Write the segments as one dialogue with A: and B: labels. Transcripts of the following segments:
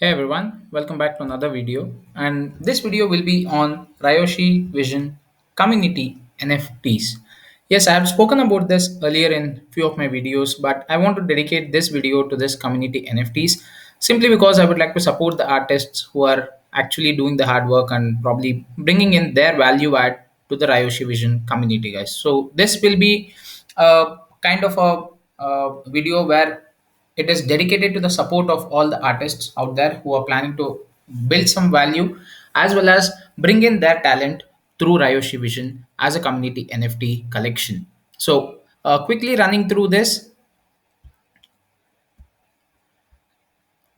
A: Hey everyone, welcome back to another video. And this video will be on Ryoshi Vision Community NFTs. Yes, I have spoken about this earlier in few of my videos, but I want to dedicate this video to this community NFTs simply because I would like to support the artists who are actually doing the hard work and probably bringing in their value add to the Ryoshi Vision community, guys. So this will be kind of a video where it is dedicated to the support of all the artists out there who are planning to build some value as well as bring in their talent through Ryoshi Vision as a community NFT collection. So, quickly running through this,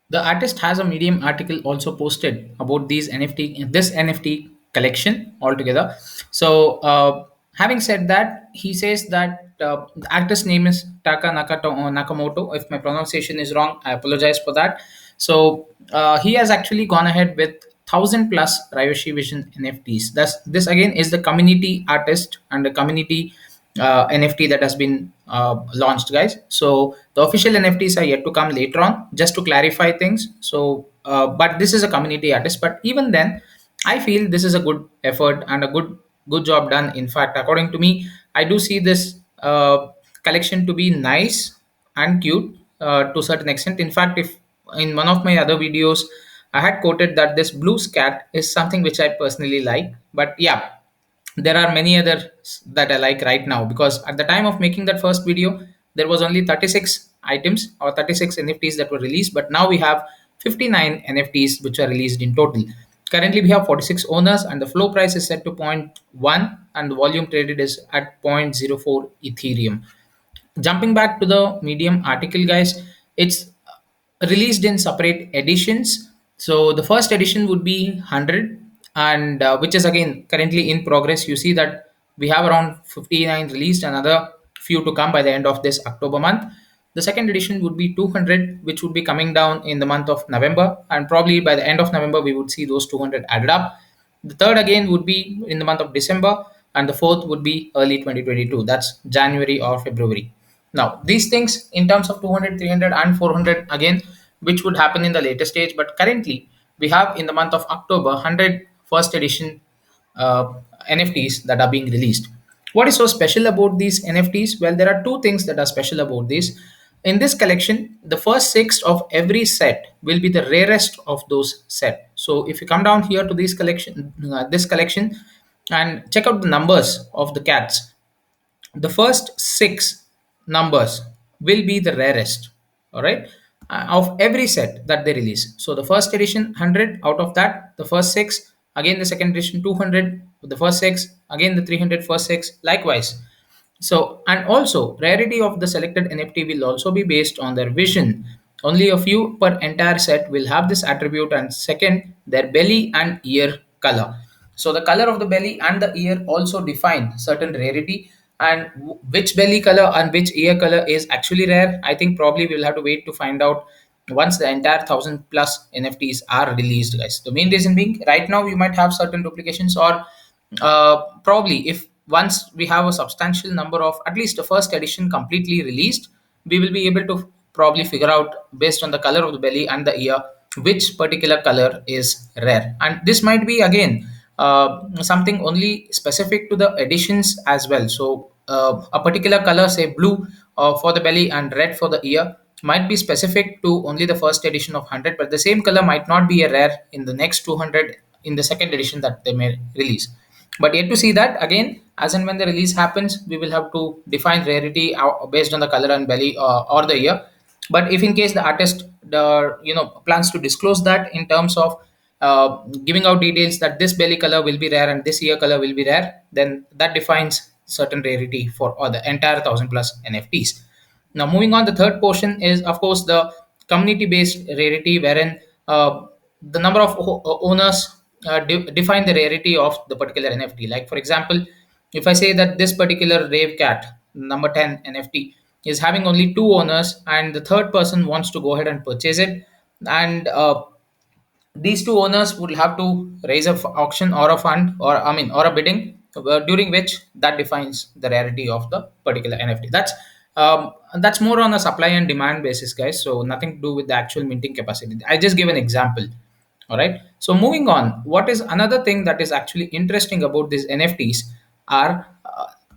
A: the artist has a Medium article also posted about this NFT collection altogether. So, having said that, he says that the artist's name is Nakamoto. If my pronunciation is wrong, I apologize for that. So, he has actually gone ahead with 1,000 plus Ryoshi Vision NFTs. This again is the community artist and the community NFT that has been launched, guys. So the official NFTs are yet to come later on, just to clarify things. So, but this is a community artist. But even then, I feel this is a good effort and a good job done. In fact, according to me, I do see this collection to be nice and cute to a certain extent. In fact, if in one of my other videos, I had quoted that this blue cat is something which I personally like. But yeah, there are many others that I like right now because at the time of making that first video, there was only 36 items or 36 NFTs that were released, but now we have 59 NFTs which are released in total. Currently, we have 46 owners, and the floor price is set to zero point 0.1, and the volume traded is at zero point zero 0.04 Ethereum. Jumping back to the Medium article, guys, it's released in separate editions. So the first edition would be 100, and which is again currently in progress. You see that we have around 59 released, another few to come by the end of this October month. The second edition would be 200, which would be coming down in the month of November, and probably by the end of November we would see those 200 added up. The third again would be in the month of December, and the fourth would be early 2022. That's January or February. Now, these things in terms of 200, 300, and 400 again, which would happen in the later stage, but currently we have in the month of October 100 first edition uh, NFTs that are being released. What is so special about these NFTs? Well, there are two things that are special about these. In this collection, the first six of every set will be the rarest of those set. So if you come down here to this collection, and check out the numbers of the cats, the first six numbers will be the rarest, all right, of every set that they release. So the first edition 100, out of that the first six, again the second edition 200 with the first six, again the 300 first six, likewise. So, and also rarity of the selected NFT will also be based on their vision. Only a few per entire set will have this attribute, and second, their belly and ear color. So the color of the belly and the ear also define certain rarity, and which belly color and which ear color is actually rare. I think probably we'll have to wait to find out once the entire 1,000 plus NFTs are released, guys. The main reason being, right now we might have certain duplications, or probably if once we have a substantial number of at least the first edition completely released, we will be able to probably figure out based on the color of the belly and the ear which particular color is rare. And this might be again something only specific to the editions as well. So a particular color, say blue for the belly and red for the ear, might be specific to only the first edition of 100, but the same color might not be a rare in the next 200 in the second edition that they may release. But yet to see that again, as and when the release happens, we will have to define rarity based on the color and belly or the ear. But if in case the artist plans to disclose that in terms of giving out details that this belly color will be rare and this ear color will be rare, then that defines certain rarity for or the entire 1,000 plus NFTs. Now, moving on, the third portion is, of course, the community-based rarity, wherein the number of owners define the rarity of the particular NFT. Like, for example, if I say that this particular Rave Cat, number 10 NFT, is having only two owners, and the third person wants to go ahead and purchase it, and these two owners would have to raise a auction or a fund, or or a bidding, during which that defines the rarity of the particular NFT. That's That's more on a supply and demand basis, guys. So nothing to do with the actual minting capacity. I just give an example. All right. So moving on, what is another thing that is actually interesting about these NFTs are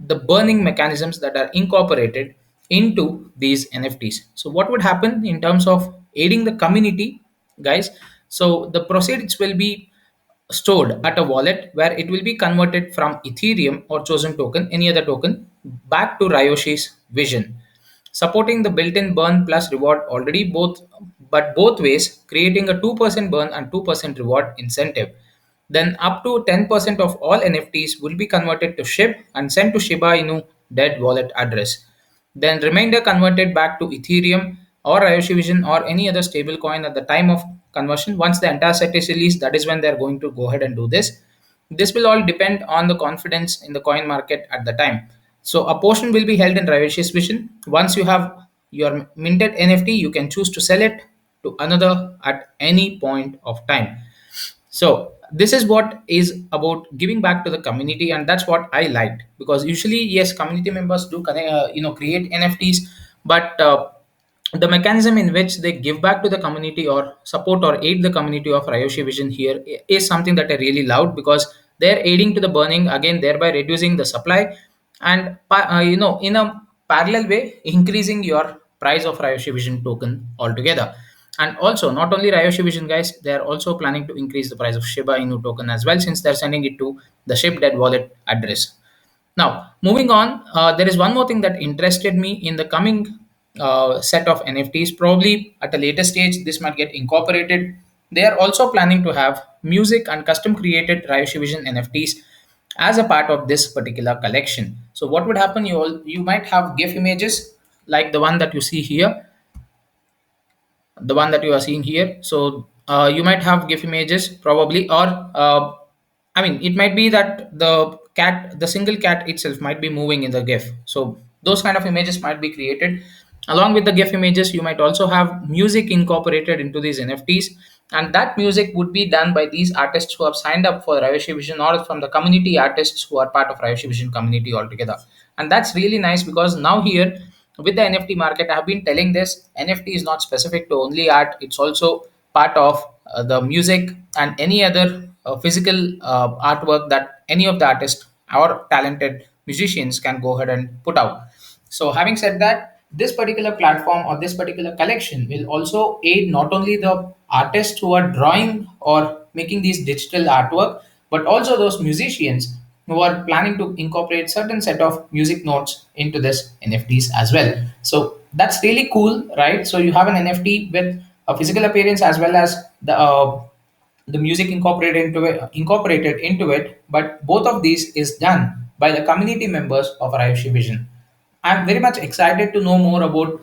A: the burning mechanisms that are incorporated into these NFTs. So what would happen in terms of aiding the community, guys? So the proceeds will be stored at a wallet where it will be converted from Ethereum or chosen token, any other token, back to Ryoshi's vision, supporting the built-in burn plus reward already both, but both ways, creating a 2% burn and 2% reward incentive. Then up to 10% of all NFTs will be converted to SHIB and sent to Shiba Inu dead wallet address. Then remainder converted back to Ethereum or Ryoshi Vision or any other stable coin at the time of conversion. Once the entire set is released, that is when they're going to go ahead and do this. This will all depend on the confidence in the coin market at the time. So a portion will be held in Ryoshi's Vision. Once you have your minted NFT, you can choose to sell it to another at any point of time. So this is what is about giving back to the community, and that's what I liked, because usually, yes, community members do create NFTs, but the mechanism in which they give back to the community or support or aid the community of Ryoshi Vision here is something that I really loved, because they're aiding to the burning, again thereby reducing the supply, and in a parallel way increasing your price of Ryoshi Vision token altogether. And also, not only Ryoshi Vision, guys, they are also planning to increase the price of Shiba Inu token as well, since they're sending it to the SHIB dead wallet address. Now, moving on, there is one more thing that interested me in the coming set of NFTs. Probably at a later stage, this might get incorporated. They are also planning to have music and custom created Ryoshi Vision NFTs as a part of this particular collection. So, what would happen? You might have GIF images like the one that you see here, the one that you are seeing here. So you might have GIF images probably, or I mean, it might be that the single cat itself might be moving in the GIF. So those kind of images might be created. Along with the GIF images, you might also have music incorporated into these NFTs, and that music would be done by these artists who have signed up for Ryoshi Vision, or from the community artists who are part of Ryoshi Vision community altogether. And that's really nice, because now here with the NFT market, I have been telling this, NFT is not specific to only art, it's also part of the music and any other physical artwork that any of the artists or talented musicians can go ahead and put out. So having said that, this particular platform or this particular collection will also aid not only the artists who are drawing or making these digital artwork, but also those musicians who are planning to incorporate certain set of music notes into this NFTs as well. So that's really cool, right? So you have an NFT with a physical appearance as well as the music incorporated into it, but both of these is done by the community members of Ryoshi Vision. I'm very much excited to know more about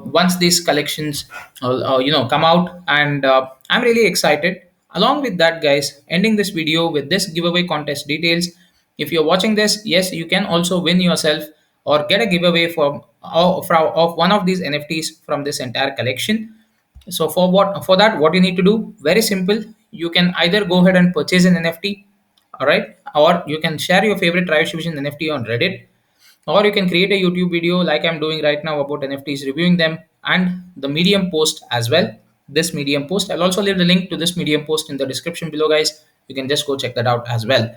A: once these collections come out, and I'm really excited. Along with that, guys, ending this video with this giveaway contest details. If you're watching this, yes, you can also win yourself or get a giveaway from of one of these NFTs from this entire collection. So for that, what you need to do, very simple. You can either go ahead and purchase an NFT, all right, or you can share your favorite Riot Division NFT on Reddit, or you can create a YouTube video like I'm doing right now about NFTs, reviewing them, and the Medium post as well. This Medium post, I'll also leave the link to this Medium post in the description below, guys. You can just go check that out as well.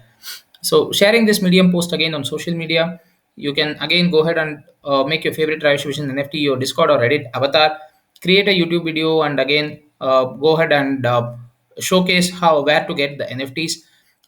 A: So sharing this Medium post again on social media, you can again go ahead and make your favorite Riot Vision NFT, your Discord or Reddit avatar, create a YouTube video, and again go ahead and showcase how where to get the NFTs,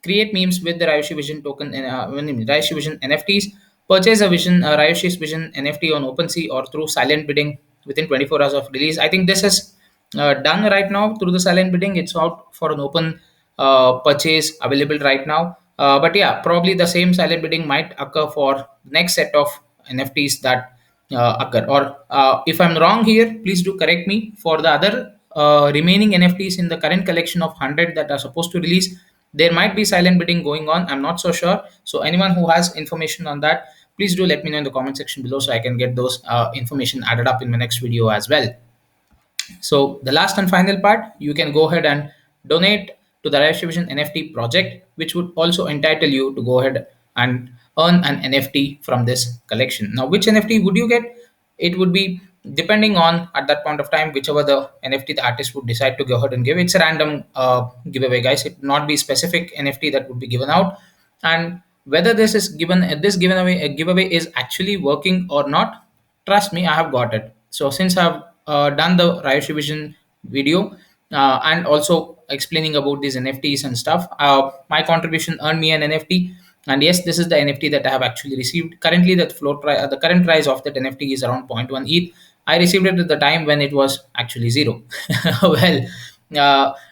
A: create memes with the Ryoshi Vision token, Ryoshi Vision NFTs, purchase a Vision Ryoshi's Vision NFT on OpenSea or through silent bidding within 24 hours of release. I think this is done right now through the silent bidding. It's out for an open purchase available right now. But yeah, probably the same silent bidding might occur for the next set of NFTs that occur. Or if I'm wrong here, please do correct me. For the other remaining NFTs in the current collection of 100 that are supposed to release, there might be silent bidding going on. I'm not so sure. So anyone who has information on that, please do let me know in the comment section below, so I can get those information added up in my next video as well. So the last and final part, you can go ahead and donate to the Riot Vision NFT project, which would also entitle you to go ahead and earn an NFT from this collection. Now, which NFT would you get? it would be depending on at that point of time whichever the NFT the artist would decide to go ahead and give. It's a random giveaway, guys. It would not be specific NFT that would be given out, and whether this is given this giveaway is actually working or not, trust me, I have got it. So since I've done the Ryoshi Vision video and also explaining about these NFTs and stuff, my contribution earned me an NFT. And yes, this is the NFT that I have actually received. Currently, the current price of that NFT is around zero point 0.1 ETH. I received it at the time when it was actually zero. Well,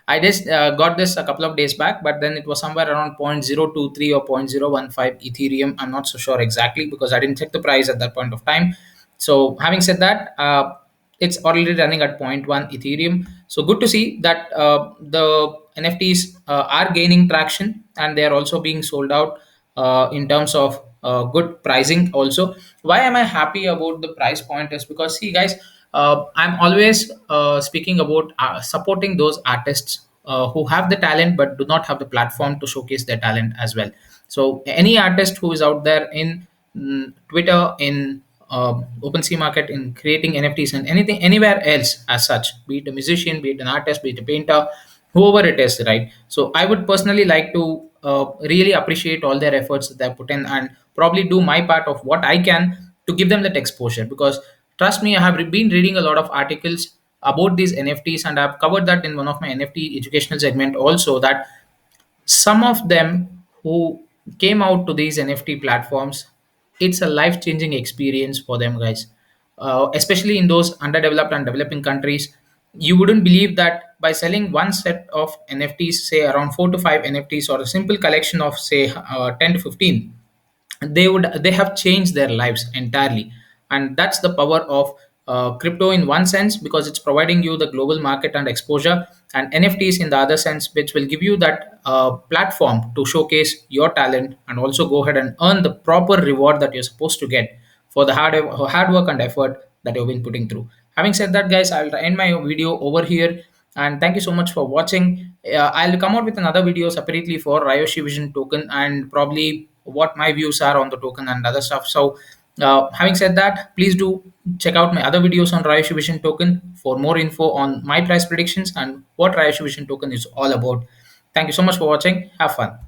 A: I just got this a couple of days back, but then it was somewhere around 0.023 or 0.015 Ethereum. I'm not so sure exactly because I didn't check the price at that point of time. So, having said that, it's already running at zero point 0.1 Ethereum. So, good to see that the NFTs are gaining traction and they are also being sold out in terms of good pricing also. Why am I happy about the price point is because, see, guys, I'm always speaking about supporting those artists who have the talent but do not have the platform to showcase their talent as well. So any artist who is out there in Twitter, in OpenSea market, in creating NFTs and anything anywhere else as such, be it a musician, be it an artist, be it a painter, whoever it is, right? So I would personally like to really appreciate all their efforts that they put in and probably do my part of what I can to give them that exposure. Because trust me, I have been reading a lot of articles about these NFTs, and I've covered that in one of my NFT educational segment also, that some of them who came out to these NFT platforms, it's a life changing experience for them, guys. Especially in those underdeveloped and developing countries, you wouldn't believe that by selling one set of NFTs, say around 4 to 5 NFTs, or a simple collection of say 10 to 15, they have changed their lives entirely. And that's the power of crypto in one sense, because it's providing you the global market and exposure, and NFTs in the other sense, which will give you that platform to showcase your talent and also go ahead and earn the proper reward that you're supposed to get for the hard work and effort that you've been putting through. Having said that, guys, I'll end my video over here, and thank you so much for watching. I'll come out with another video separately for Ryoshi Vision token and probably what my views are on the token and other stuff. So, having said that, please do check out my other videos on Ryoshi Vision token for more info on my price predictions and what Ryoshi Vision token is all about. Thank you so much for watching. Have fun.